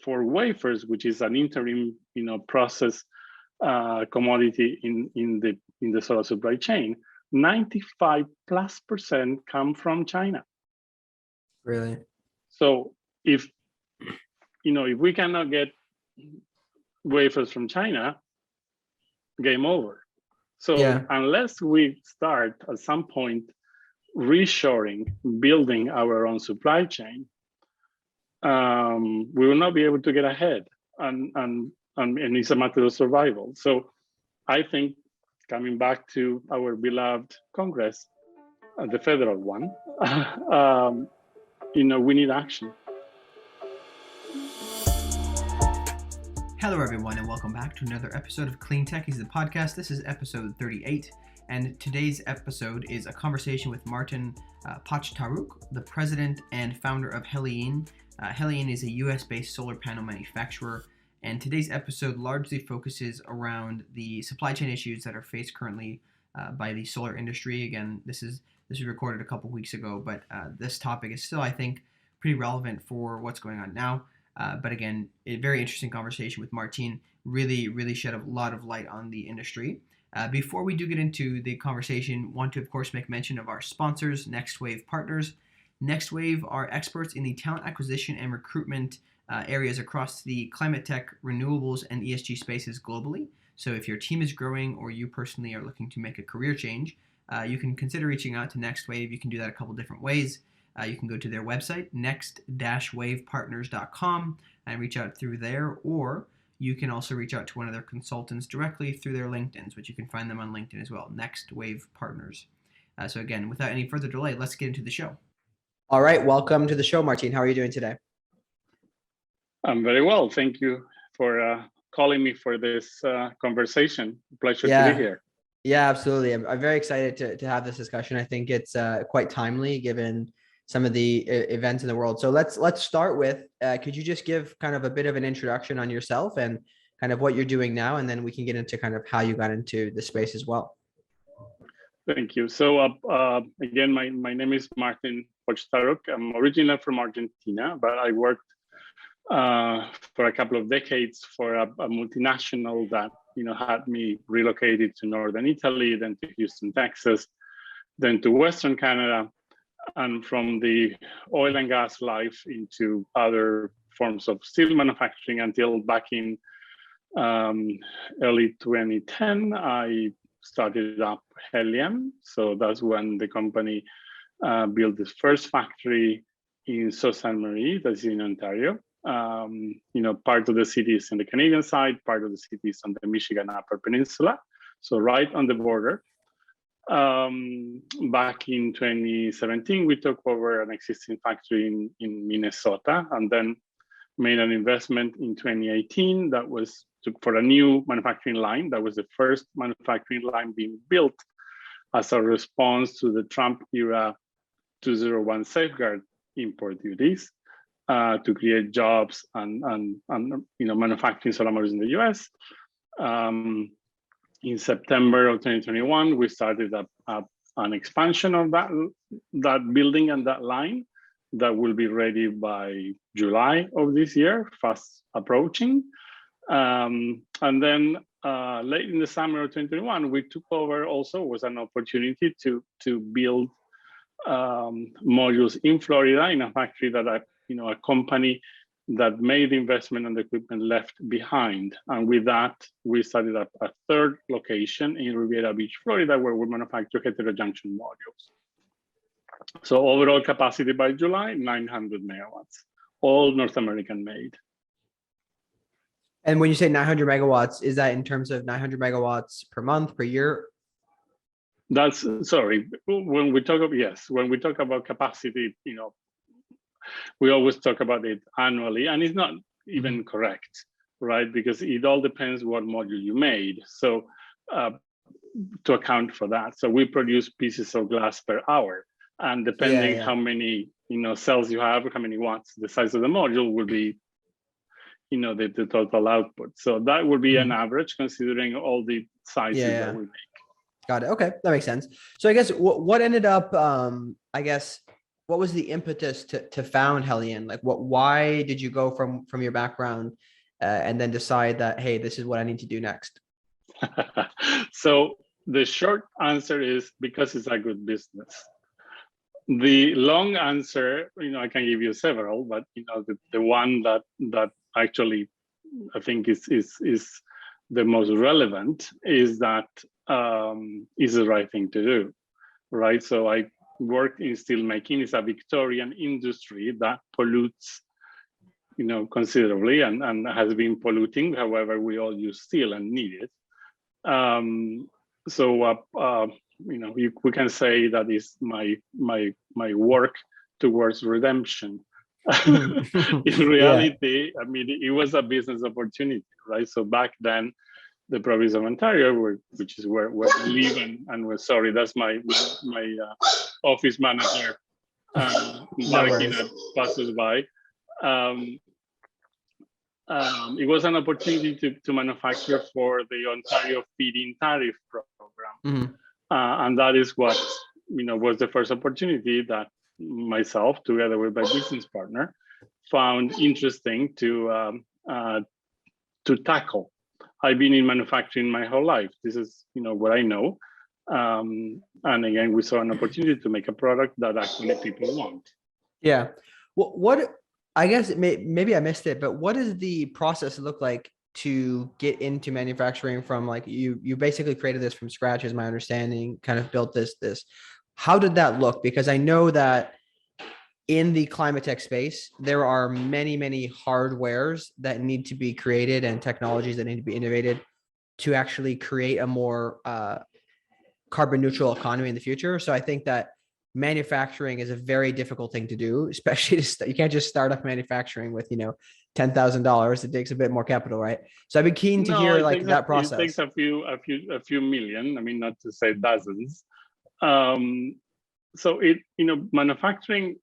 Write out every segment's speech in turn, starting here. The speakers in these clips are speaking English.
for wafers, which is an interim, process commodity in the solar supply chain, 95+% come from China. Really? So if we cannot get wafers from China, game over. So unless we start at some point reshoring, building our own supply chain, we will not be able to get ahead, and it's a matter of survival. So I think, coming back to our beloved Congress, the federal one, we need action. Hello, everyone, and welcome back to another episode of Clean Techies, the podcast. This is episode 38, and today's episode is a conversation with Martin Pochtaruk, the president and founder of Heliene. Heliene is a US-based solar panel manufacturer, and today's episode largely focuses around the supply chain issues that are faced currently by the solar industry. Again, this was recorded a couple weeks ago, but this topic is still, I think, pretty relevant for what's going on now. But again, a very interesting conversation with Martin, really shed a lot of light on the industry. Before we do get into the conversation, want to, of course, make mention of our sponsors, NextWave Partners. NextWave are experts in the talent acquisition and recruitment areas across the climate tech, renewables, and ESG spaces globally. So if your team is growing or you personally are looking to make a career change, you can consider reaching out to NextWave. You can do that a couple different ways. You can go to their website, next-wavepartners.com, and reach out through there, or you can also reach out to one of their consultants directly through their LinkedIns, which you can find them on LinkedIn as well, Next Wave Partners. So again, without any further delay, let's get into the show. All right, welcome to the show, Martin. How are you doing today? I'm very well. Thank you for calling me for this conversation. Pleasure to be here. Yeah, absolutely. I'm very excited to have this discussion. I think it's quite timely given some of the events in the world. So let's start with, could you just give kind of a bit of an introduction on yourself and kind of what you're doing now, and then we can get into kind of how you got into the space as well. Thank you. So again, my name is Martin Pochtaruk. I'm originally from Argentina, but I worked for a couple of decades for a multinational that had me relocated to northern Italy, then to Houston, Texas, then to Western Canada, and from the oil and gas life into other forms of steel manufacturing until back in early 2010, I started up Heliene. So that's when the company built this first factory in Sault Ste. Marie, that's in Ontario. Part of the city is on the Canadian side, part of the city is on the Michigan Upper Peninsula, so right on the border. Back in 2017, we took over an existing factory in Minnesota, and then made an investment in 2018 that was for a new manufacturing line. That was the first manufacturing line being built as a response to the Trump era 201 safeguard import duties to create jobs and manufacturing solar modules in the US. In September of 2021, we started an expansion of that building and that line that will be ready by July of this year, fast approaching. And then late in the summer of 2021, we took over. Also was an opportunity to build modules in Florida in a factory that a company that made the investment and the equipment left behind. And with that, we started up a third location in Riviera Beach, Florida, where we manufacture heterojunction modules. So overall capacity by July, 900 megawatts, all North American made. And when you say 900 megawatts, is that in terms of 900 megawatts per month, per year? That's, sorry, when we talk about capacity, we always talk about it annually, and it's not even correct, right? Because it all depends what module you made. So to account for that, so we produce pieces of glass per hour, and depending how many cells you have, how many watts, the size of the module will be, the total output. So that would be an average considering all the sizes that we make. Got it. Okay, that makes sense. So I guess what ended up, what was the impetus to found Heliene? Like why did you go from your background and then decide that, hey, this is what I need to do next? So the short answer is because it's a good business. The long answer, I can give you several, but the one that actually I think is the most relevant is that is the right thing to do, right? So I worked in steelmaking. It's a Victorian industry that pollutes, considerably and has been polluting. However, we all use steel and need it. We can say that is my work towards redemption. In reality, I mean, it was a business opportunity, right? So back then, the province of Ontario, which is where we live, and we're sorry, that's my office manager barking at passers-by. It was an opportunity to manufacture for the Ontario feed-in tariff program, and that is what was the first opportunity that myself, together with my business partner, found interesting to tackle. I've been in manufacturing my whole life. This is what I know, and again, we saw an opportunity to make a product that actually people want. Yeah. What I guess maybe I missed it, but what does the process look like to get into manufacturing from, like, you basically created this from scratch, is my understanding, kind of built this. How did that look? Because I know that in the climate tech space, there are many hardwares that need to be created and technologies that need to be innovated to actually create a more carbon neutral economy in the future. So I think that manufacturing is a very difficult thing to do, especially you can't just start up manufacturing with $10,000. It takes a bit more capital, right? So I'd be keen to hear that process. It takes a few million. I mean, not to say dozens. So manufacturing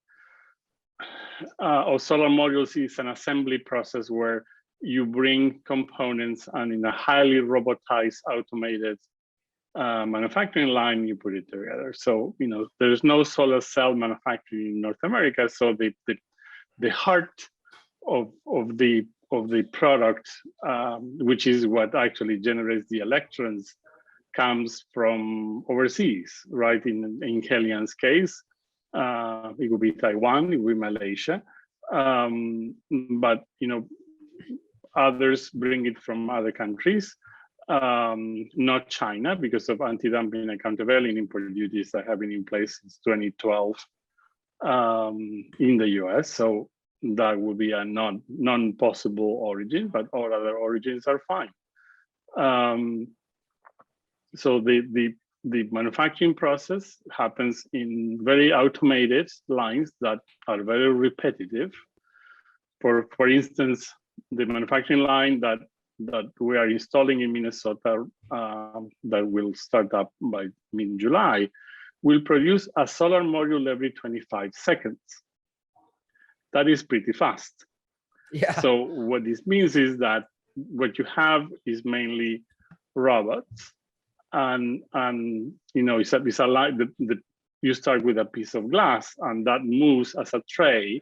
of solar modules is an assembly process where you bring components and in a highly robotized, automated manufacturing line, you put it together. So there's no solar cell manufacturing in North America. So the heart of the product, which is what actually generates the electrons, comes from overseas, right? In Heliene's case, it would be Taiwan, it would be Malaysia, but others bring it from other countries. Not China, because of anti-dumping and countervailing import duties that have been in place since 2012 in the US. So that would be a non-possible origin, but all other origins are fine. So the manufacturing process happens in very automated lines that are very repetitive. For instance, the manufacturing line that we are installing in Minnesota, that will start up by mid-July, will produce a solar module every 25 seconds. That is pretty fast. Yeah. So what this means is that what you have is mainly robots, and it's a line that you start with a piece of glass, and that moves as a tray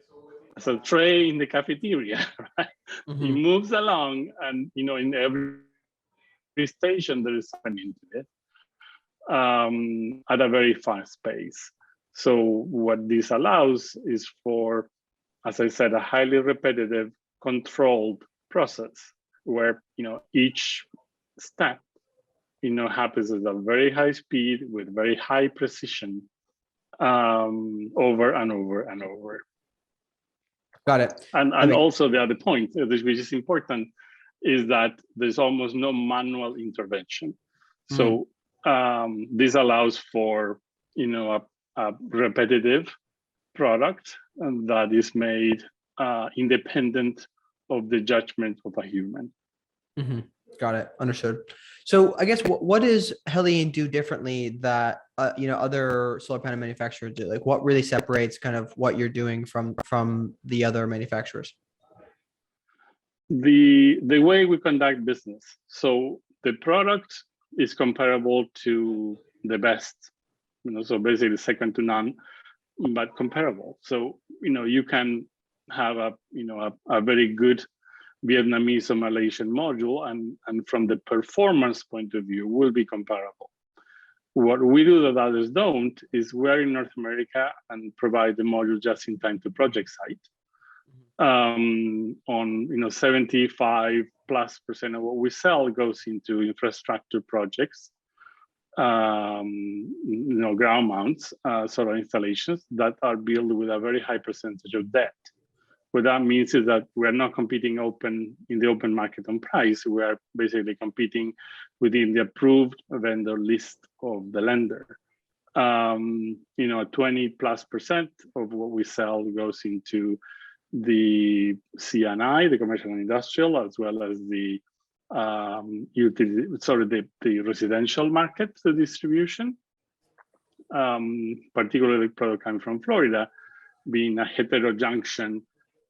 in the cafeteria, right? Mm-hmm. It moves along, and in every station there is something into it at a very fast pace. So what this allows is for, as I said, a highly repetitive, controlled process where each step happens at a very high speed with very high precision, over and over and over. Got it. And also the other point, which is important, is that there's almost no manual intervention. So this allows for a repetitive product that is made independent of the judgment of a human. Mm-hmm. Got it. Understood. So I guess what does Heliene do differently that other solar panel manufacturers do? Like, what really separates kind of what you're doing from the other manufacturers? The way we conduct business. So the product is comparable to the best, so basically second to none. but comparable. So, you can have a very good Vietnamese or Malaysian module, and from the performance point of view, will be comparable. What we do that others don't is we're in North America and provide the module just in time to project site. On 75+% of what we sell goes into infrastructure projects, ground mounts, solar installations that are built with a very high percentage of debt. What that means is that we're not competing in the open market on price. We are basically competing within the approved vendor list of the lender. 20+% of what we sell goes into the C&I, the commercial and industrial, as well as the the residential market, the distribution, particularly product coming from Florida, being a heterojunction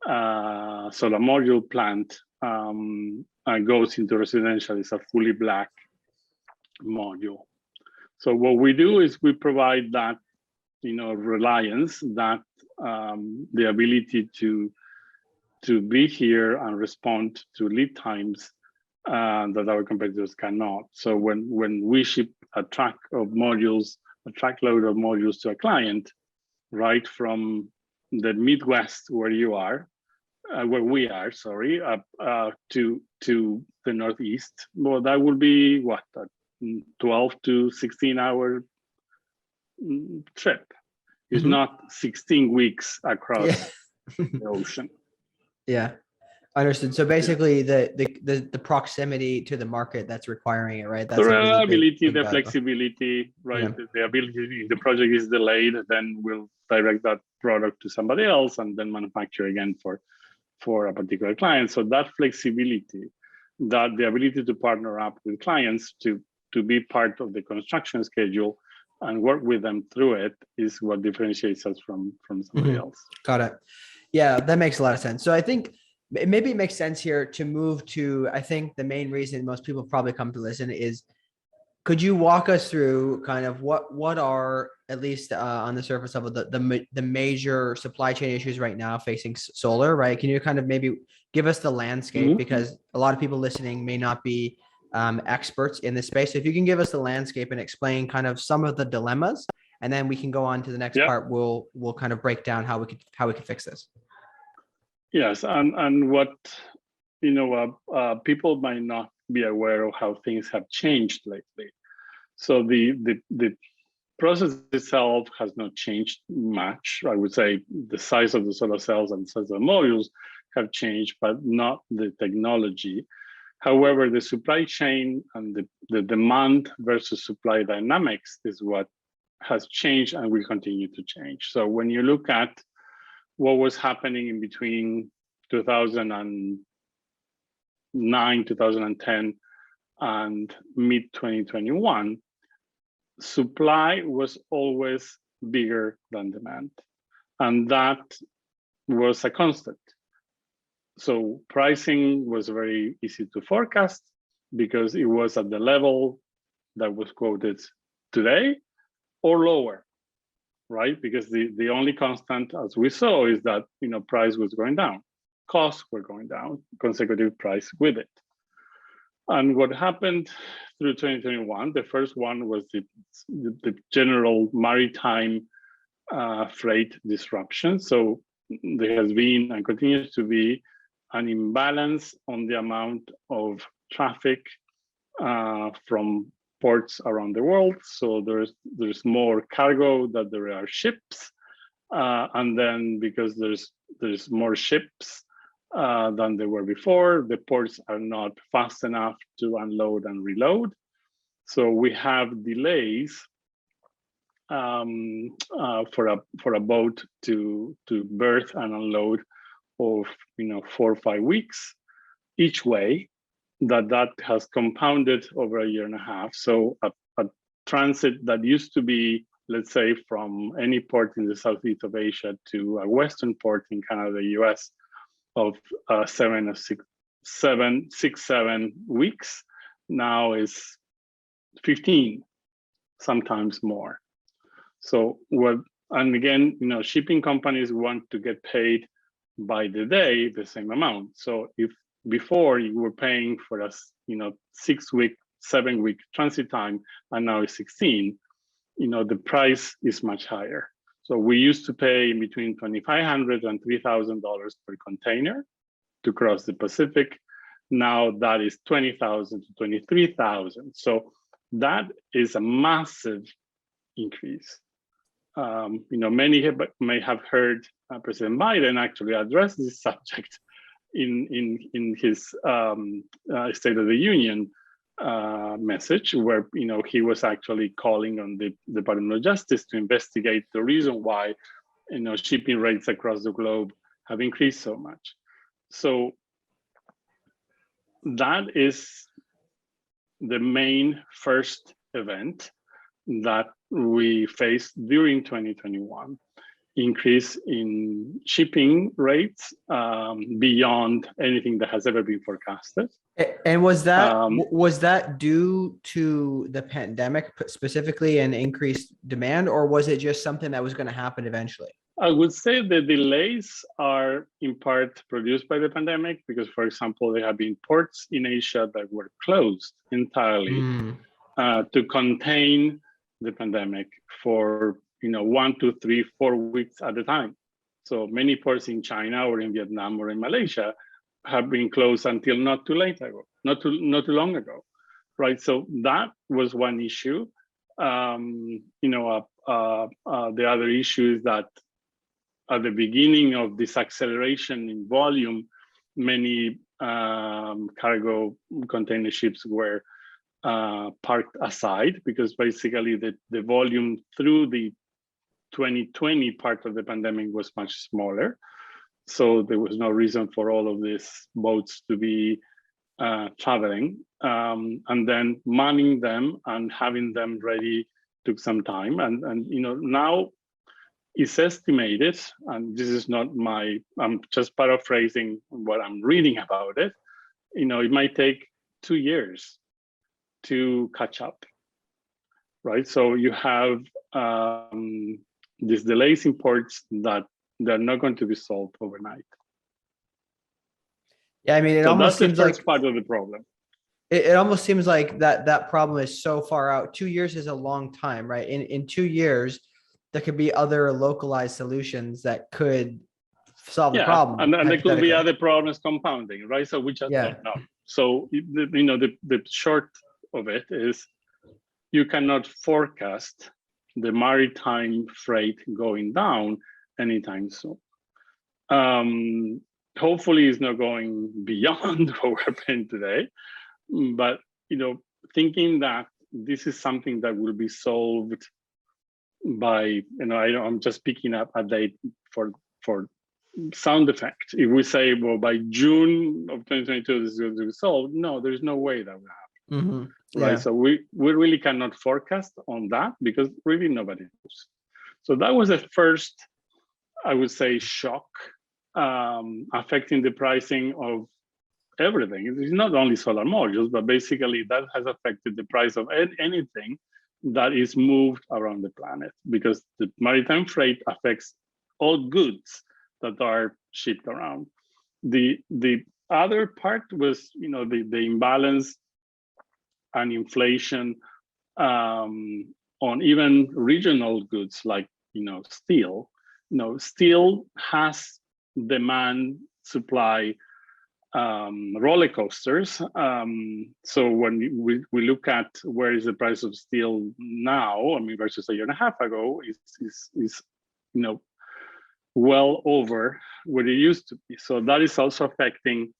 solar module plant, goes into residential. It's a fully black module. So what we do is we provide that, reliance, that the ability to be here and respond to lead times that our competitors cannot. So when we ship a truckload of modules to a client, right from the Midwest where we are, to the Northeast, well, that will be what, a 12 to 16 hour trip. It's not 16 weeks across the ocean. Yeah, understood. So basically, the proximity to the market that's requiring it, right? That's the reliability, the flexibility, right? Yeah. The ability. If the project is delayed, then we'll direct that product to somebody else and then manufacture again for a particular client. So that flexibility, that the ability to partner up with clients to be part of the construction schedule and work with them through it, is what differentiates us from somebody else. Got it. Yeah, that makes a lot of sense. So I think maybe it makes sense here to move to, I think the main reason most people probably come to listen is, could you walk us through kind of what are, at least on the surface level, the major supply chain issues right now facing solar, right? Can you kind of maybe give us the landscape, because a lot of people listening may not be experts in this space. So if you can give us the landscape and explain kind of some of the dilemmas, and then we can go on to the next part. We'll kind of break down how we could fix this. Yes, and what people might not be aware of how things have changed lately. So the process itself has not changed much. I would say the size of the solar cells and the size of the modules have changed, but not the technology. However, the supply chain and the demand versus supply dynamics is what has changed and will continue to change. So when you look at what was happening in between 2009, 2010, and mid-2021, supply was always bigger than demand. And that was a constant. So pricing was very easy to forecast because it was at the level that was quoted today or lower, right? Because the only constant, as we saw, is that price was going down, costs were going down, consecutive price with it. And what happened through 2021, the first one was the general maritime freight disruption. So there has been and continues to be an imbalance on the amount of traffic from ports around the world. So there's more cargo than there are ships, and then because there's more ships than there were before, the ports are not fast enough to unload and reload. So we have delays for a boat to berth and unload of 4 or 5 weeks each way. That has compounded over a year and a half. So a transit that used to be, let's say, from any port in the southeast of Asia to a western port in Canada, US, of 7 weeks, now is 15, sometimes more. So what And again, shipping companies want to get paid by the day the same amount. So if before you were paying for a 6-week, 7-week transit time, and now it's 16, the price is much higher. So we used to pay between $2,500 and $3,000 per container to cross the Pacific. Now that is $20,000 to $23,000. So that is a massive increase. Many may have heard President Biden actually address this subject in his State of the Union message, where he was actually calling on the Department of Justice to investigate the reason why shipping rates across the globe have increased so much. So that is the main first event that we faced during 2021. Increase in shipping rates beyond anything that has ever been forecasted. And was that due to the pandemic specifically and increased demand, or was it just something that was going to happen eventually? I would say the delays are in part produced by the pandemic because, for example, there have been ports in Asia that were closed entirely to contain the pandemic for 1, 2, 3, 4 weeks at a time. So many ports in China or in Vietnam or in Malaysia have been closed until not too long ago, right? So that was one issue. The other issue is that at the beginning of this acceleration in volume, many cargo container ships were parked aside because basically the volume through the 2020 part of the pandemic was much smaller. So there was no reason for all of these boats to be traveling. And then manning them and having them ready took some time. And now it's estimated, and this is not I'm just paraphrasing what I'm reading about it, it might take 2 years to catch up, right? So you have these delays in ports that they're not going to be solved overnight. Yeah, I mean, it almost seems that's the first like part of the problem. It almost seems like that problem is so far out. 2 years is a long time, right? In 2 years, there could be other localized solutions that could solve the problem. And there could be other problems compounding, right? So we just don't know. So the short of it is you cannot forecast the maritime freight going down anytime soon. Hopefully it's not going beyond what we're paying today, but thinking that this is something that will be solved by, I'm just picking up a date for sound effect. If we say, well, by June of 2022 this is going to be solved, no, there's no way that will happen. Right? So we really cannot forecast on that because really nobody knows. So that was the first, I would say, shock affecting the pricing of everything. It's not only solar modules, but basically that has affected the price of anything that is moved around the planet, because the maritime freight affects all goods that are shipped around. The other part was, the imbalance and inflation on even regional goods like, steel. Steel has demand supply roller coasters. So when we look at where is the price of steel now, versus a year and a half ago, is well over what it used to be. So that is also affecting,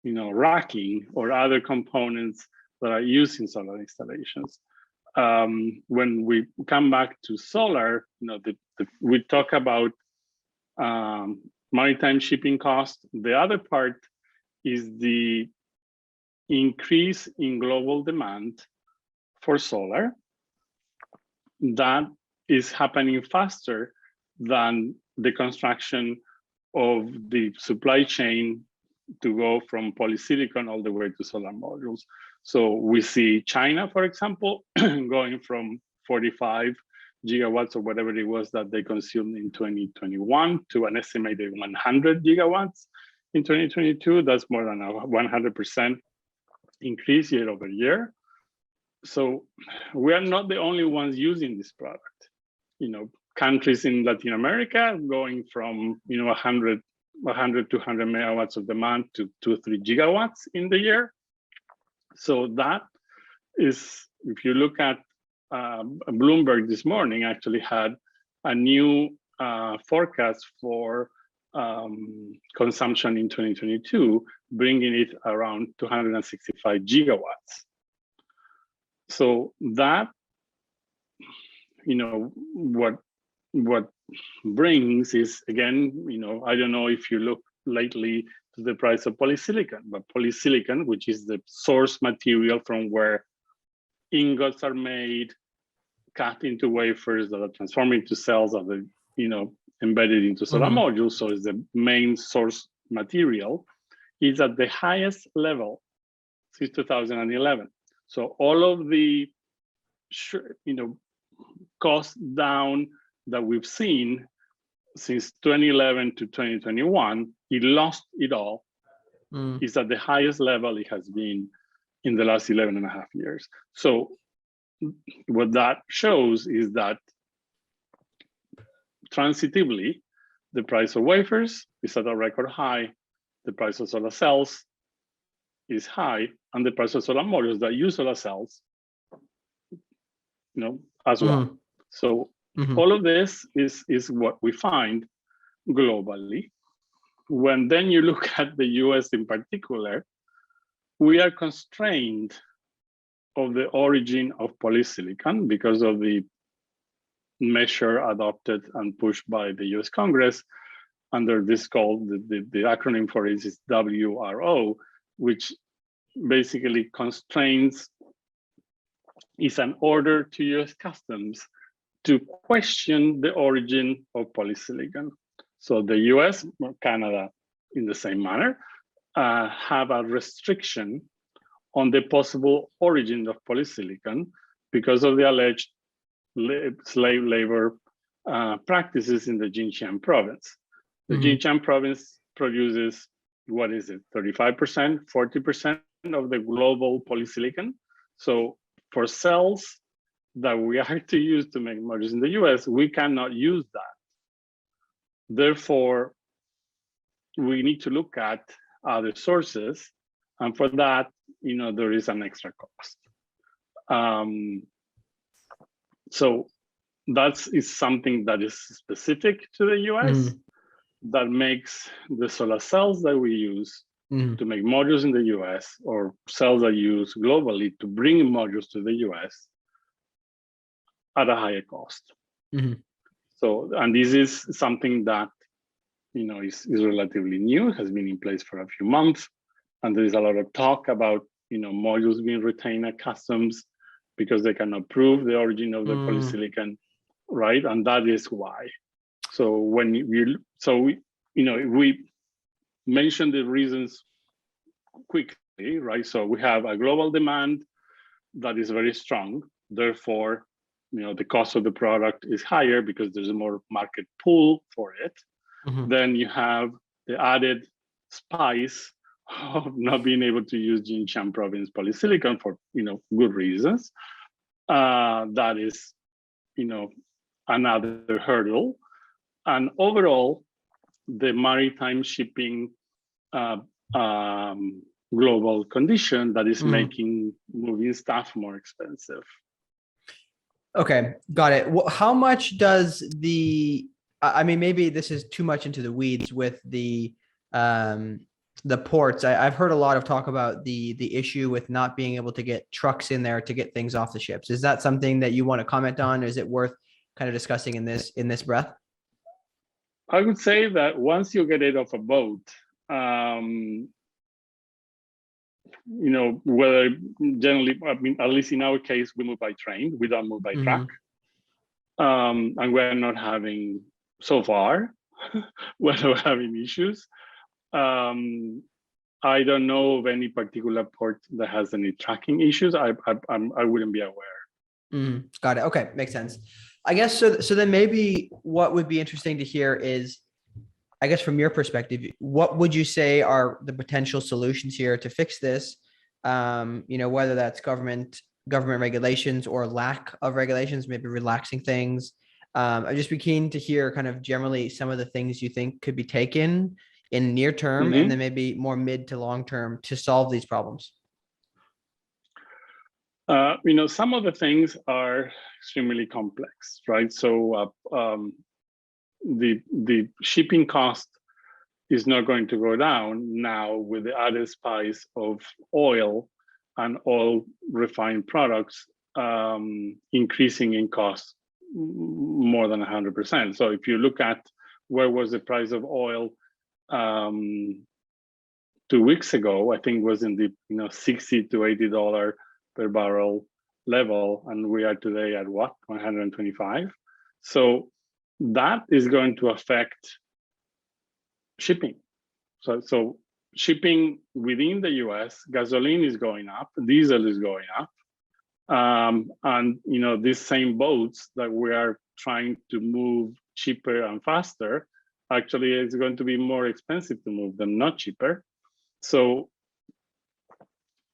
racking or other components that are used in solar installations. When we come back to solar, we talk about maritime shipping cost. The other part is the increase in global demand for solar that is happening faster than the construction of the supply chain to go from polysilicon all the way to solar modules. So we see China, for example, going from 45 gigawatts or whatever it was that they consumed in 2021 to an estimated 100 gigawatts in 2022. That's more than a 100% increase year over year. So we are not the only ones using this product. Countries in Latin America going from 100 200 megawatts of demand to 2-3 gigawatts in the year. So that is, if you look at Bloomberg this morning, actually had a new forecast for consumption in 2022, bringing it around 265 gigawatts. So that, what brings is, again, I don't know if you look lately to the price of polysilicon, but polysilicon, which is the source material from where ingots are made, cut into wafers that are transformed into cells that are, embedded into solar modules, so it's the main source material, is at the highest level since 2011. So all of the, cost down that we've seen since 2011 to 2021, it lost it all. It's at the highest level it has been in the last 11 and a half years. So what that shows is that transitively, the price of wafers is at a record high, the price of solar cells is high, and the price of solar modules that use solar cells, as well. So all of this is what we find globally. When then you look at the US in particular, we are constrained of the origin of polysilicon because of the measure adopted and pushed by the US Congress under this called, the acronym for it is WRO, which basically constrains, is an order to US Customs to question the origin of polysilicon. So the US, Canada, in the same manner, have a restriction on the possible origin of polysilicon because of the alleged slave labor practices in the Xinjiang province. The Xinjiang province produces, 35%, 40% of the global polysilicon. So for cells that we are to use to make modules in the US, we cannot use that. Therefore, we need to look at other sources. And for that, there is an extra cost. So that is something that is specific to the US that makes the solar cells that we use to make modules in the US, or cells that use globally to bring modules to the US, at a higher cost. So, and this is something that, is relatively new, has been in place for a few months. And there is a lot of talk about, modules being retained at customs because they cannot prove the origin of the polysilicon, right? And that is why. So when we mentioned the reasons quickly, right? So we have a global demand that is very strong. Therefore, the cost of the product is higher because there's a more market pool for it. Then you have the added spice of not being able to use Xinjiang province polysilicon for good reasons. That is another hurdle. And overall, the maritime shipping global condition that is making moving stuff more expensive. Okay, got it. Well, how much does maybe this is too much into the weeds with the ports. I've heard a lot of talk about the issue with not being able to get trucks in there to get things off the ships. Is that something that you want to comment on? Or is it worth kind of discussing in this breath? I would say that once you get it off a boat, whether generally, at least in our case, we move by train, we don't move by truck. And we're not having, so far, we're not having issues. I don't know of any particular port that has any tracking issues. I wouldn't be aware. Got it. Okay, makes sense. I guess so. So then maybe what would be interesting to hear is, I guess from your perspective, what would you say are the potential solutions here to fix this? Whether that's government regulations or lack of regulations, maybe relaxing things. I'd just be keen to hear kind of generally some of the things you think could be taken in near term and then Mm-hmm. maybe more mid to long term to solve these problems. Some of the things are extremely complex, right? So the shipping cost is not going to go down now with the added spice of oil and oil refined products increasing in cost more than 100%. So if you look at where was the price of oil 2 weeks ago, I think was in the $60 to $80 per barrel level, and we are today at what, 125. So that is going to affect shipping. So shipping within the US, gasoline is going up, diesel is going up, and these same boats that we are trying to move cheaper and faster, actually it's going to be more expensive to move them, not cheaper. So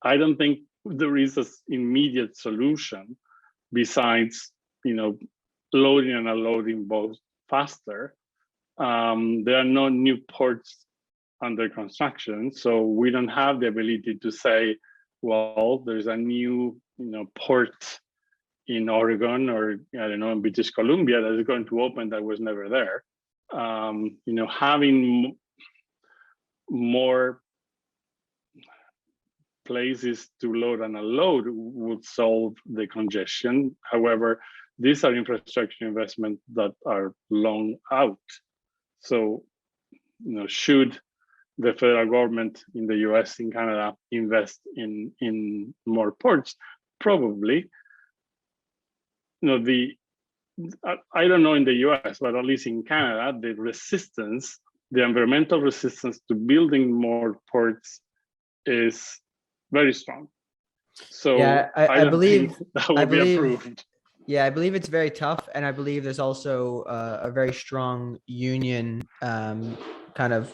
I don't think there is an immediate solution besides, loading and unloading boats faster. There are no new ports under construction, so we don't have the ability to say, well, there's a new, port in Oregon or in British Columbia that is going to open that was never there. Having more places to load and unload would solve the congestion. However, these are infrastructure investments that are long out. So, should the federal government in the US, in Canada, invest in more ports? Probably. I don't know in the US, but at least in Canada, the environmental resistance to building more ports is very strong. So Yeah, I don't think that will be approved. Yeah, I believe it's very tough, and I believe there's also a very strong union kind of.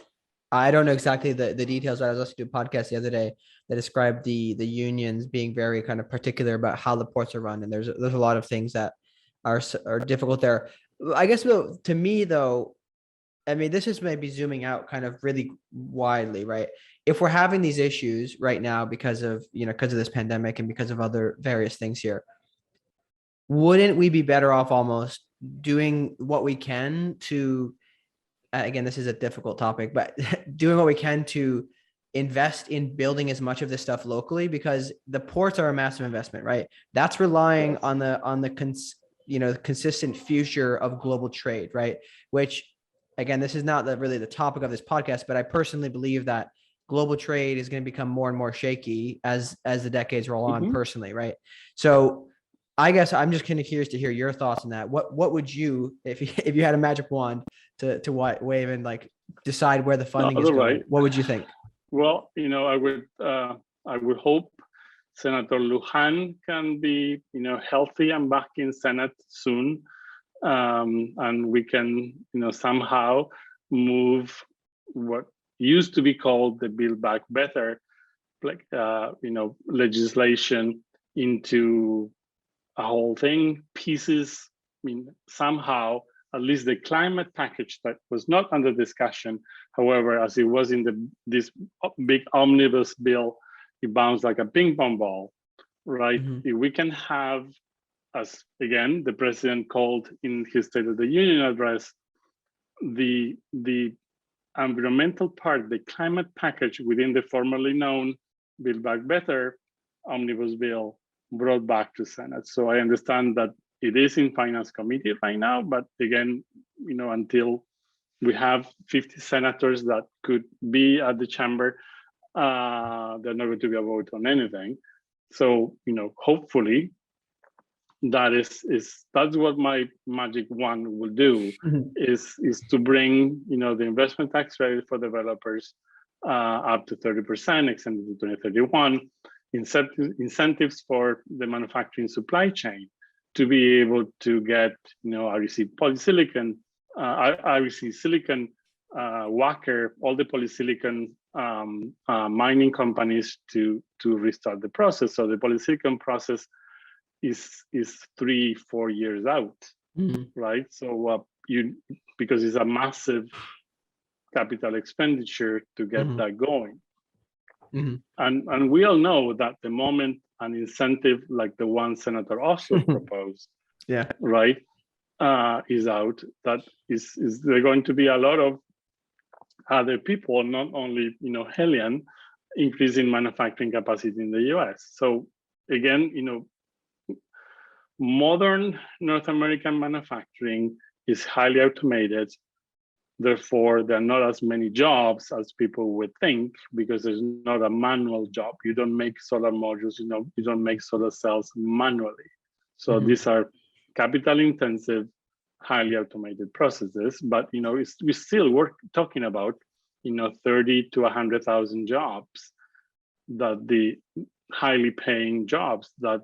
I don't know exactly the details, but I was listening to a podcast the other day that described the unions being very kind of particular about how the ports are run, and there's a lot of things that are difficult there. I guess to me though, I mean, this is maybe zooming out kind of really widely, right? If we're having these issues right now because of this pandemic and because of other various things here, wouldn't we be better off almost doing what we can to, again, this is a difficult topic, but doing what we can to invest in building as much of this stuff locally, because the ports are a massive investment, right? That's relying on the consistent future of global trade, right? Which, again, this is not really the topic of this podcast, but I personally believe that global trade is going to become more and more shaky as the decades roll on, personally, right? So I guess I'm just kind of curious to hear your thoughts on that. What would you, if you had a magic wand to wave and like decide where the funding is going, right, what would you think? Well, I would hope Senator Lujan can be, healthy and back in Senate soon, and we can, somehow move what used to be called the Build Back Better, like legislation into a whole thing, pieces. I mean, somehow, at least the climate package that was not under discussion, however, as it was in this big omnibus bill, it bounced like a ping pong ball, right? If we can have, as again, the president called in his State of the Union address, the environmental part, the climate package within the formerly known Build Back Better omnibus bill brought back to Senate. So I understand that it is in Finance Committee right now, but again, until we have 50 senators that could be at the chamber, there's not going to be a vote on anything. So, hopefully that's what my magic wand will do, is to bring, the investment tax credit for developers up to 30%, extended to 2031, incentives for the manufacturing supply chain. to be able to get, REC polysilicon, REC silicon, Wacker, all the polysilicon mining companies to restart the process. So the polysilicon process is 3-4 years out, right? So because it's a massive capital expenditure to get that going. And we all know that the moment an incentive like the one Senator Ossoff proposed, right, is out, that is there going to be a lot of other people, not only Heliene, increasing manufacturing capacity in the US. So again, modern North American manufacturing is highly automated. Therefore, there are not as many jobs as people would think, because there's not a manual job. You don't make solar modules, you don't make solar cells manually. So these are capital intensive, highly automated processes. But we still talking about 30 to 100,000 jobs, that the highly paying jobs that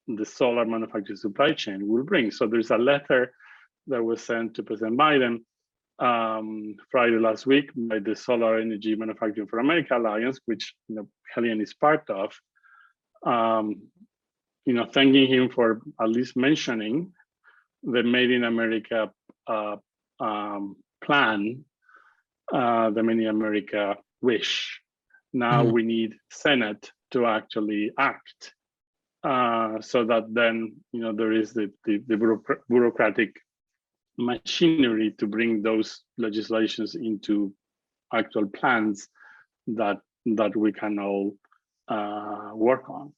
the solar manufacturing supply chain will bring. So there's a letter that was sent to President Biden Friday last week by the Solar Energy Manufacturing for America Alliance, which Heliene is part of, thanking him for at least mentioning the Made in America plan, the Made in America wish. Now we need Senate to actually act, so that then there is the bureaucratic machinery to bring those legislations into actual plans that we can all work on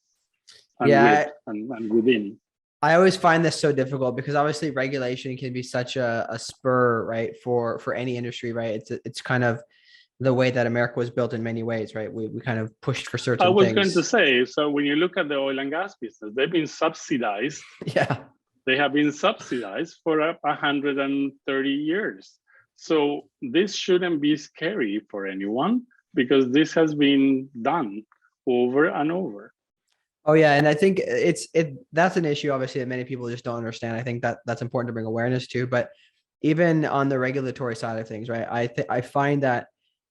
and within. I always find this so difficult, because obviously regulation can be such a spur, right, for any industry, right? It's kind of the way that America was built in many ways, right? We kind of pushed for certain things. I was going to say, so when you look at the oil and gas business, they've been subsidized. They have been subsidized for 130 years. So this shouldn't be scary for anyone, because this has been done over and over. Oh yeah, and I think that's an issue, obviously, that many people just don't understand. I think that's important to bring awareness to. But even on the regulatory side of things, right? I find that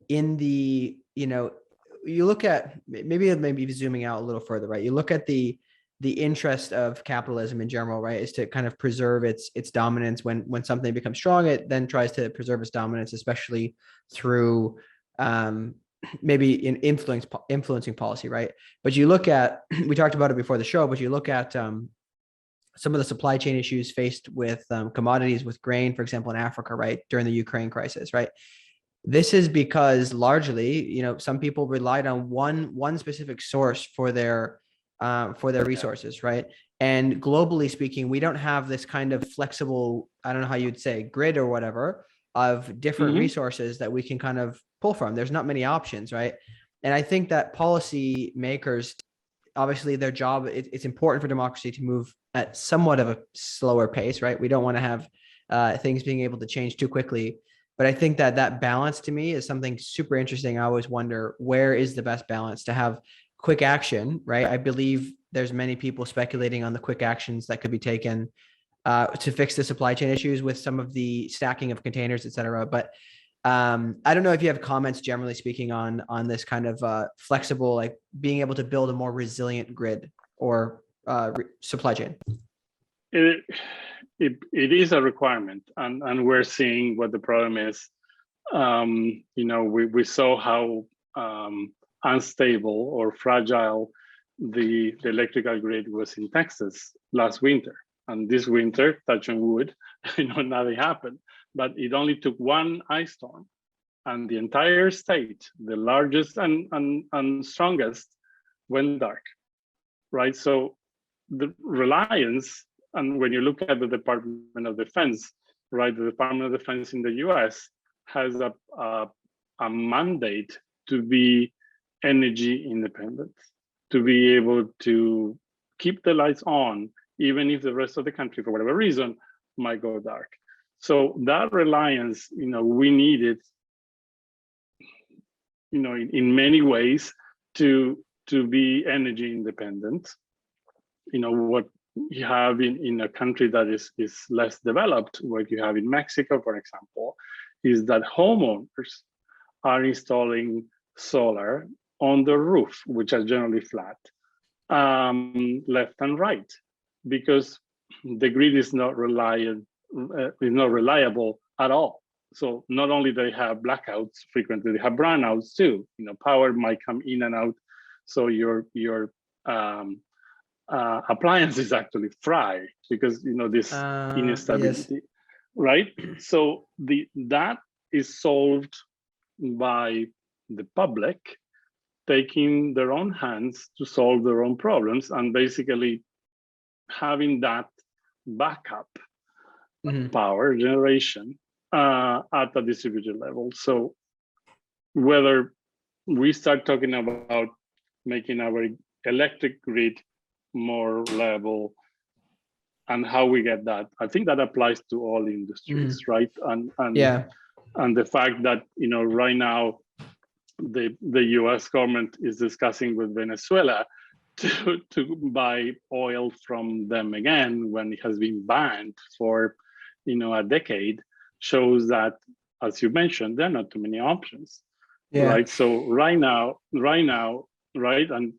in the you look at maybe zooming out a little further, right? You look at the interest of capitalism in general, right, is to kind of preserve its dominance. When something becomes strong, it then tries to preserve its dominance, especially through maybe in influencing policy, right? But you look at, we talked about it before the show, but you look at some of the supply chain issues faced with commodities, with grain, for example, in Africa, right, during the Ukraine crisis, right? This is because largely, some people relied on one specific source for their resources, right? And globally speaking, we don't have this kind of flexible, I don't know how you'd say, grid or whatever, of different resources that we can kind of pull from. There's not many options, right? And I think that policy makers, obviously their job, it's important for democracy to move at somewhat of a slower pace, right? We don't want to have things being able to change too quickly. But I think that balance, to me, is something super interesting. I always wonder, where is the best balance to have quick action, right? I believe there's many people speculating on the quick actions that could be taken to fix the supply chain issues with some of the stacking of containers, et cetera. But I don't know if you have comments, generally speaking, on this kind of flexible, like being able to build a more resilient grid or supply chain. It is a requirement, and we're seeing what the problem is. We saw how unstable or fragile the electrical grid was in Texas last winter. And this winter, touch on wood, nothing happened. But it only took one ice storm, and the entire state, the largest and strongest, went dark, right? So the reliance, and when you look at the Department of Defense, right, the Department of Defense in the US has a mandate to be energy independent, to be able to keep the lights on, even if the rest of the country, for whatever reason, might go dark. So that reliance, we need it, in many ways to be energy independent. What you have in a country that is less developed, what you have in Mexico, for example, is that homeowners are installing solar on the roof, which are generally flat, left and right, because the grid is not reliable at all. So not only they have blackouts frequently, they have brownouts too. Power might come in and out, so your appliance is actually fried because this instability, Yes. right? So that is solved by the public taking their own hands to solve their own problems and basically having that backup power generation at a distributed level. So whether we start talking about making our electric grid more level and how we get that, I think that applies to all industries, right? And the fact that right now the U.S. government is discussing with Venezuela to buy oil from them again when it has been banned for a decade, shows that, as you mentioned, there are not too many options, right? So right now, right, and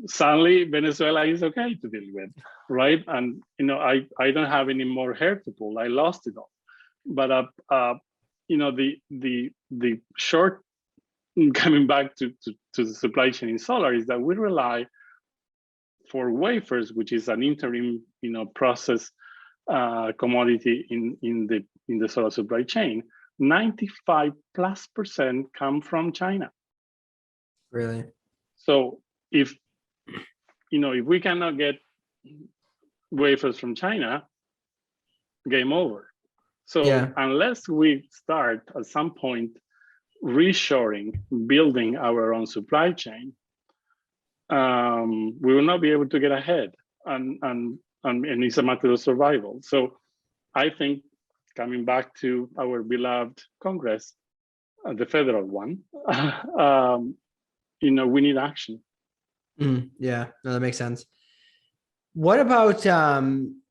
suddenly Venezuela is okay to deal with, right? And I don't have any more hair to pull. I lost it all. But the short, coming back to the supply chain in solar, is that we rely for wafers, which is an interim process commodity in the solar supply chain. 95+% come from China. Really? So if we cannot get wafers from China, game over. So unless we start at some point reshoring, building our own supply chain, we will not be able to get ahead, and it's a matter of survival. So I think, coming back to our beloved Congress, the federal one, we need action. Yeah, no, that makes sense. What about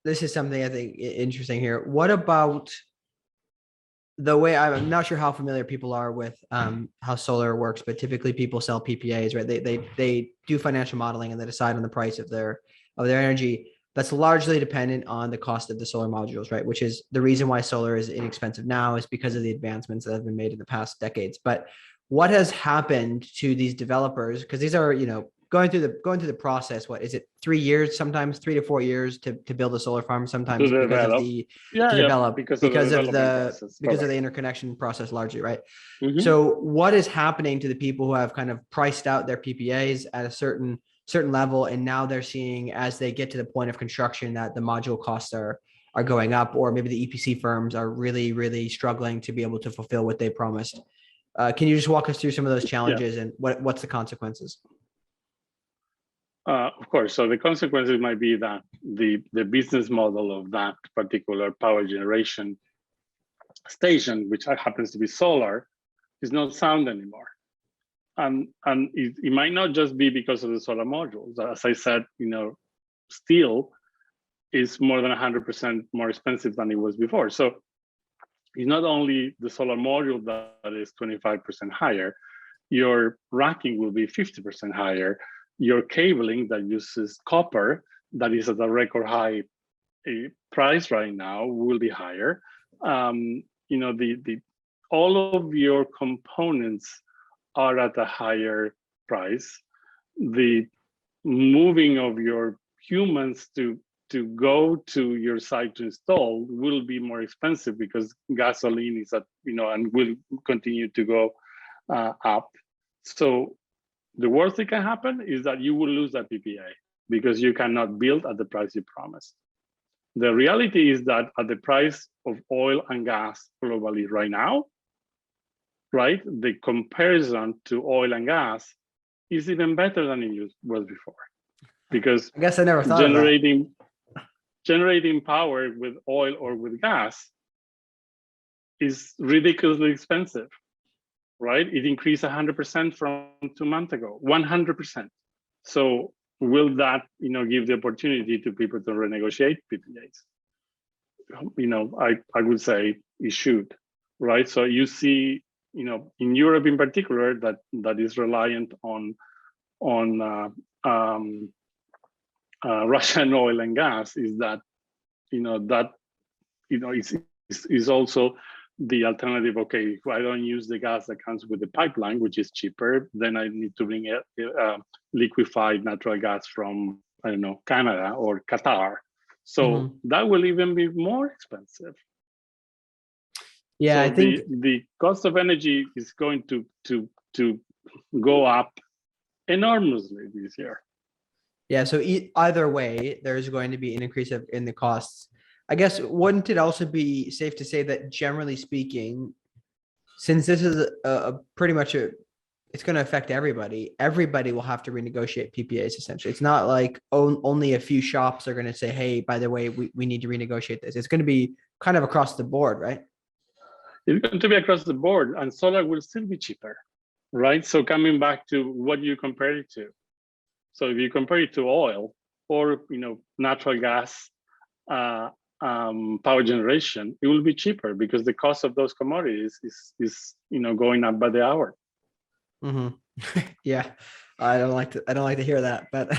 this is something I think interesting here. What about the way, I'm not sure how familiar people are with how solar works, but typically people sell PPAs, right? They do financial modeling and they decide on the price of their energy. That's largely dependent on the cost of the solar modules, right? Which is the reason why solar is inexpensive now, is because of the advancements that have been made in the past decades. But what has happened to these developers? Because these are, going through the process. What is it? 3 years, sometimes 3 to 4 years to build a solar farm. Sometimes because of the interconnection process, largely, right? So what is happening to the people who have kind of priced out their PPAs at a certain level, and now they're seeing, as they get to the point of construction, that the module costs are going up, or maybe the EPC firms are really, really struggling to be able to fulfill what they promised? Can you just walk us through some of those challenges and what's the consequences? Of course. So the consequences might be that the business model of that particular power generation station, which happens to be solar, is not sound anymore. And it might not just be because of the solar modules. As I said, steel is more than 100% more expensive than it was before. So it's not only the solar module that is 25% higher, your racking will be 50% higher. Your cabling that uses copper, that is at a record high price right now, will be higher. All of your components are at a higher price. The moving of your humans to go to your site to install will be more expensive because gasoline is at, and will continue to go up. So the worst that can happen is that you will lose that PPA because you cannot build at the price you promised. The reality is that at the price of oil and gas globally right now, right, the comparison to oil and gas is even better than it was before. Because I guess I never thought of that. Generating power with oil or with gas is ridiculously expensive. Right? It increased 100% from 2 months ago, 100%. So will that, give the opportunity to people to renegotiate PPAs? I would say it should, right? So you see, in Europe in particular, that is reliant on Russian oil and gas, is that is also the alternative. Okay, if I don't use the gas that comes with the pipeline, which is cheaper, then I need to bring liquefied natural gas from, I don't know, Canada or Qatar. So that will even be more expensive. Yeah, so I think the cost of energy is going to go up enormously this year. Yeah, so either way, there's going to be an increase in the costs. I guess, wouldn't it also be safe to say that, generally speaking, since this is pretty much it's going to affect everybody, everybody will have to renegotiate PPAs, essentially. It's not like only a few shops are going to say, hey, by the way, we need to renegotiate this. It's going to be kind of across the board, right? It's going to be across the board, and solar will still be cheaper, right? So coming back to what you compare it to. So if you compare it to oil or natural gas power generation, it will be cheaper because the cost of those commodities is going up by the hour. Yeah, I don't like to hear that, but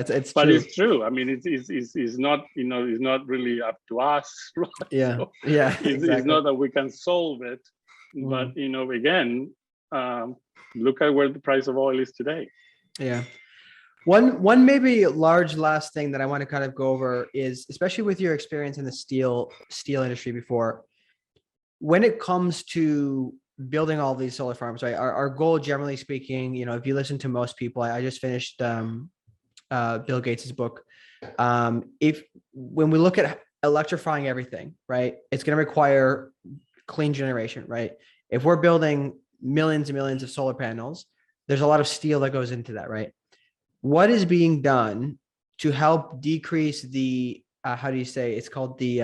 it's but true. It's true. I mean, it's not it's not really up to us, right? Yeah, so yeah, exactly. It's not that we can solve it, but again, look at where the price of oil is today. Yeah. One maybe large last thing that I want to kind of go over is, especially with your experience in the steel industry before, when it comes to building all these solar farms, right? Our goal, generally speaking, if you listen to most people, I just finished Bill Gates's book. When we look at electrifying everything, right, it's going to require clean generation, right? If we're building millions and millions of solar panels, there's a lot of steel that goes into that, right? What is being done to help decrease the how do you say, it's called the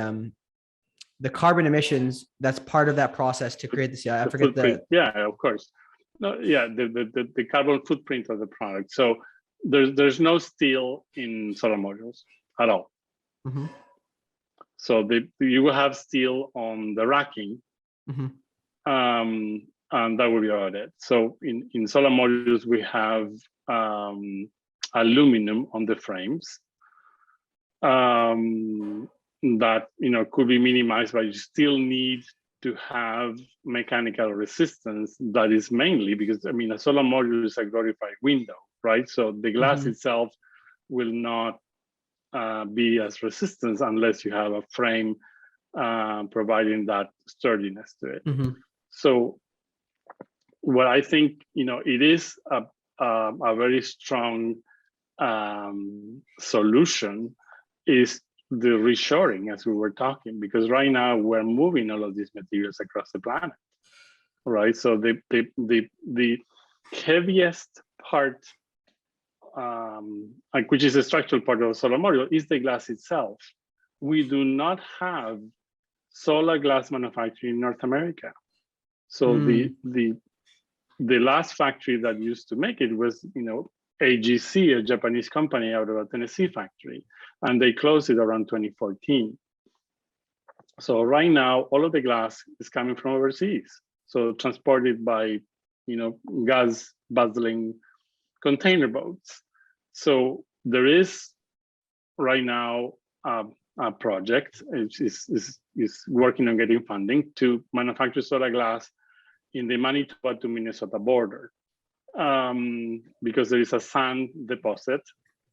carbon emissions that's part of that process to create the steel? I forget footprint. Yeah, of course. No, yeah, the carbon footprint of the product. So there's no steel in solar modules at all. So you will have steel on the racking, and that will be about it. So in solar modules, we have aluminum on the frames that could be minimized, but you still need to have mechanical resistance. That is mainly because a solar module is a glorified window, right? So the glass itself will not be as resistant unless you have a frame providing that sturdiness to it. So what I think, it is a very strong solution is the reshoring, as we were talking, because right now we're moving all of these materials across the planet, right? So the heaviest part, which is a structural part of a solar module, is the glass itself. We do not have solar glass manufacturing in North America. So the last factory that used to make it was, AGC, a Japanese company out of a Tennessee factory, and they closed it around 2014. So right now, all of the glass is coming from overseas. So transported by, gas guzzling container boats. So there is right now a project is working on getting funding to manufacture solar glass in the Manitoba to Minnesota border, because there is a sand deposit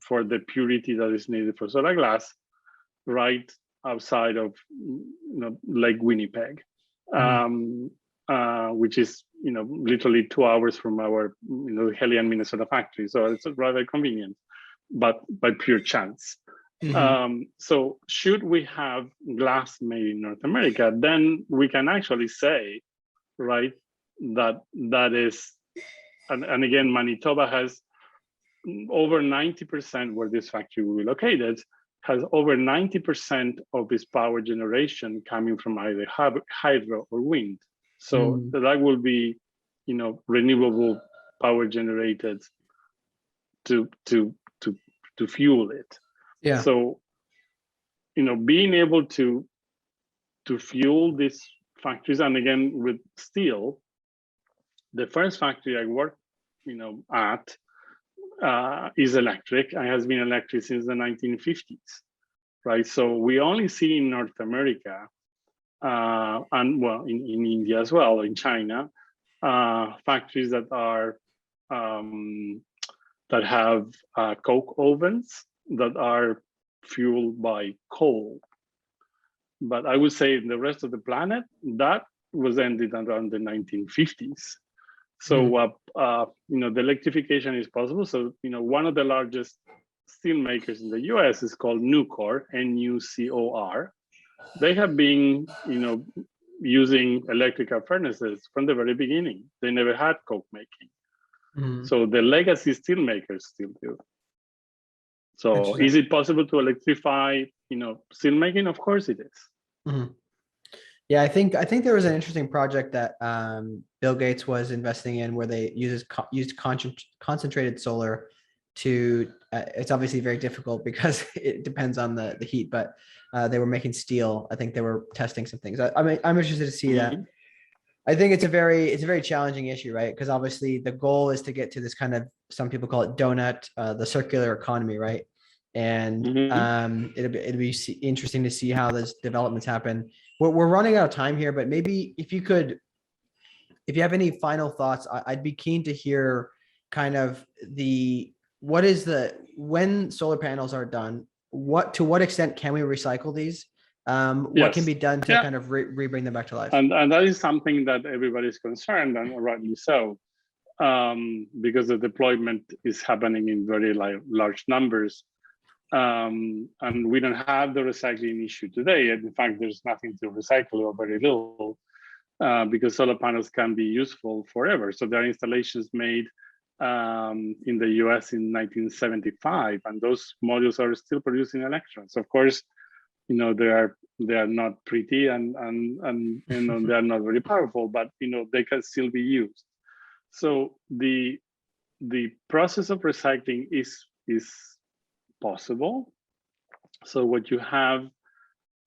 for the purity that is needed for solar glass right outside of Lake Winnipeg, which is literally 2 hours from our Heliene, Minnesota factory. So it's rather convenient, but by pure chance. So should we have glass made in North America, then we can actually say, right, that is, and again, Manitoba has over 90%, where this factory will be located, has over 90% of its power generation coming from either hydro or wind. So that will be, renewable power generated to to fuel it. Yeah. So, being able to fuel these factories, and again with steel, the first factory I worked, at is electric and has been electric since the 1950s, right? So we only see in North America, and well, in India as well, in China, factories that are that have coke ovens that are fueled by coal. But I would say in the rest of the planet, that was ended around the 1950s. So, the electrification is possible. So, one of the largest steel makers in the US is called Nucor, Nucor. They have been, using electrical furnaces from the very beginning. They never had coke making. So the legacy steel makers still do. So is it possible to electrify, steel making? Of course it is. Yeah, I think there was an interesting project that Bill Gates was investing in where they used concentrated solar to. It's obviously very difficult because it depends on the heat, but they were making steel. I think they were testing some things. I'm interested to see that. I think it's a very challenging issue, right? Because obviously the goal is to get to this kind of, some people call it donut, the circular economy, right? And it'll be interesting to see how those developments happen. We're running out of time here, but maybe if you have any final thoughts, I'd be keen to hear kind of when solar panels are done, to what extent can we recycle these? What can be done to kind of bring them back to life? And that is something that everybody's concerned, and rightly so, because the deployment is happening in very large numbers. And we don't have the recycling issue today. And in fact, there's nothing to recycle, or very little, because solar panels can be useful forever. So there are installations made in the US in 1975, and those modules are still producing electrons. Of course, they are not pretty and they are not very powerful, but they can still be used. So the process of recycling is possible. So what you have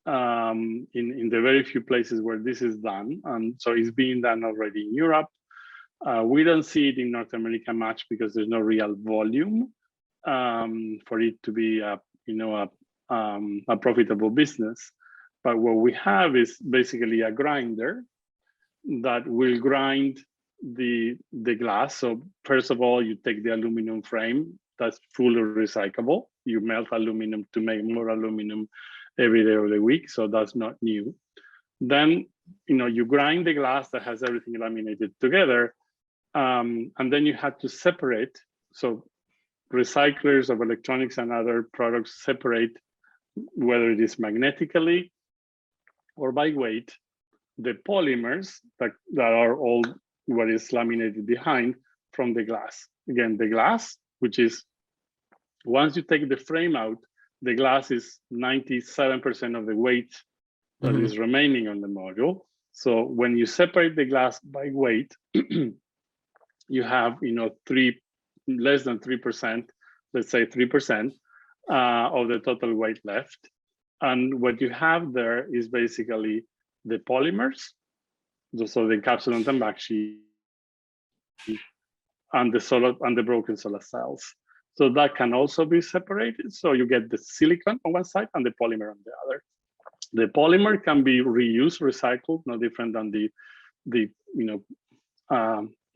in the very few places where this is done, and so it's being done already in Europe. We don't see it in North America much because there's no real volume for it to be a profitable business. But what we have is basically a grinder that will grind the glass. So first of all, you take the aluminum frame that's fully recyclable. You melt aluminum to make more aluminum every day of the week. So that's not new. Then, you grind the glass that has everything laminated together. And then you have to separate. So recyclers of electronics and other products separate, whether it is magnetically or by weight, the polymers that are all what is laminated behind from the glass. Again, the glass, which is, once you take the frame out, the glass is 97% of the weight that is remaining on the module. So when you separate the glass by weight, you have, less than 3%, let's say 3% of the total weight left. And what you have there is basically the polymers, so the encapsulant and backsheet, and the broken solar cells. So that can also be separated. So you get the silicon on one side and the polymer on the other. The polymer can be reused, recycled, no different than the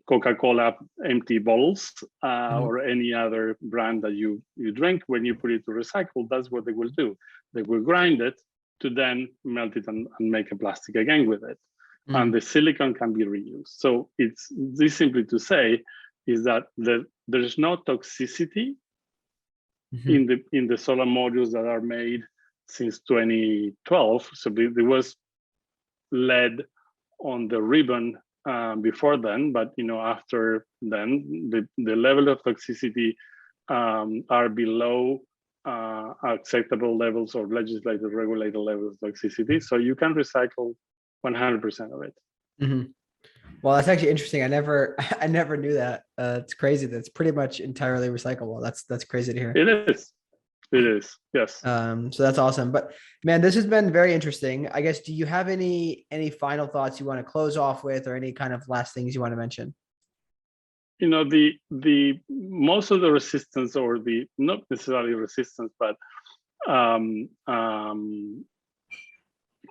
Coca-Cola empty bottles or any other brand that you drink. When you put it to recycle, that's what they will do. They will grind it to then melt it and make a plastic again with it. And the silicon can be reused. So it's this simply to say is that there's no toxicity in the solar modules that are made since 2012. So there was lead on the ribbon before then, but after then, the level of toxicity are below acceptable levels or legislated regulated levels of toxicity. So you can recycle 100% of it. Well, that's actually interesting. I never knew that. It's crazy. That's pretty much entirely recyclable. That's crazy to hear. It is. It is, yes. So that's awesome. But man, this has been very interesting. I guess, do you have any final thoughts you want to close off with, or any kind of last things you want to mention? The most of the resistance, or the not necessarily resistance, but um, um,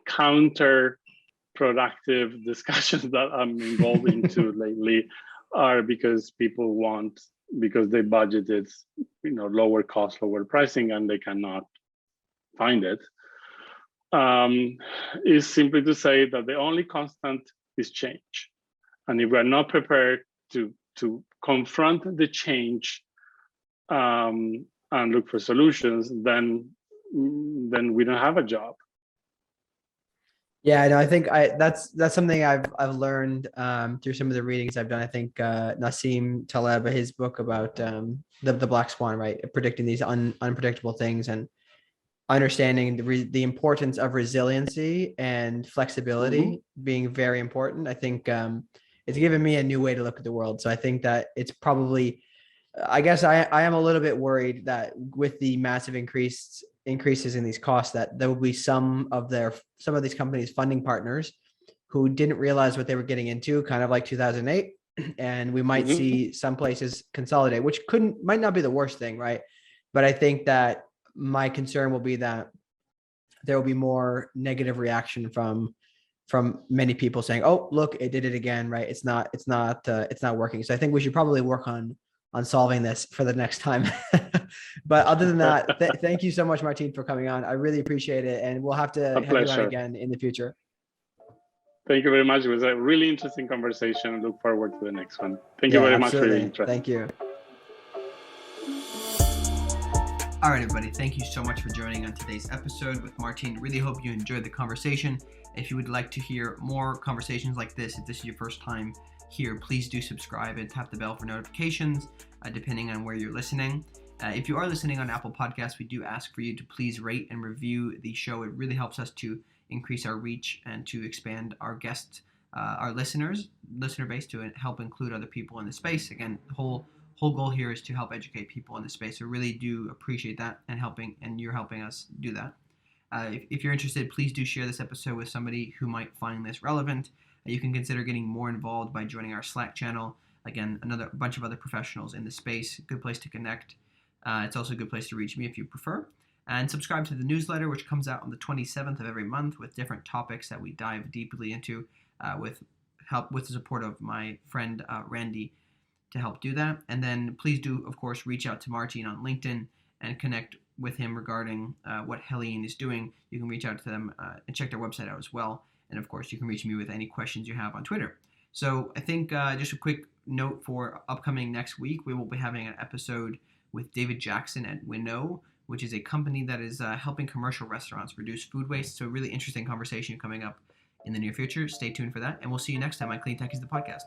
counterproductive discussions that I'm involved into lately are because they budgeted, lower cost, lower pricing, and they cannot find it. Is simply to say that the only constant is change, and if we're not prepared to confront the change and look for solutions, then we don't have a job. Yeah, no, I think that's something I've learned through some of the readings I've done. I think Nassim Taleb, his book about the black swan, right, predicting these unpredictable things, and understanding the importance of resiliency and flexibility being very important. I think it's given me a new way to look at the world. So I think that it's probably, I guess I am a little bit worried that with the massive increases in these costs, that there will be some of these companies' funding partners who didn't realize what they were getting into, kind of like 2008. And we might see some places consolidate, which might not be the worst thing, right? But I think that my concern will be that there will be more negative reaction from many people saying, "Oh, look, it did it again," right? It's not working. So I think we should probably work on solving this for the next time. But other than that, thank you so much, Martin, for coming on. I really appreciate it, and we'll have to have you on again in the future. Thank you very much. It was a really interesting conversation. I look forward to the next one. Thank you very much for your interest. Thank you. All right, everybody. Thank you so much for joining on today's episode with Martin. Really hope you enjoyed the conversation. If you would like to hear more conversations like this, if this is your first time here, please do subscribe and tap the bell for notifications, depending on where you're listening. If you are listening on Apple Podcasts, we do ask for you to please rate and review the show. It really helps us to increase our reach and to expand our our listener base, to help include other people in the space. Again, the whole goal here is to help educate people in the space. So really do appreciate that, and you're helping us do that. If you're interested, please do share this episode with somebody who might find this relevant. You can consider getting more involved by joining our Slack channel. Again, another bunch of other professionals in the space. Good place to connect. It's also a good place to reach me if you prefer. And subscribe to the newsletter, which comes out on the 27th of every month, with different topics that we dive deeply into, with the support of my friend Randy to help do that. And then please do, of course, reach out to Martin on LinkedIn and connect with him regarding what Heliene is doing. You can reach out to them and check their website out as well. And of course, you can reach me with any questions you have on Twitter. So I think just a quick note for upcoming next week, we will be having an episode with David Jackson at Winnow, which is a company that is helping commercial restaurants reduce food waste. So a really interesting conversation coming up in the near future. Stay tuned for that. And we'll see you next time on Clean Tech is the Podcast.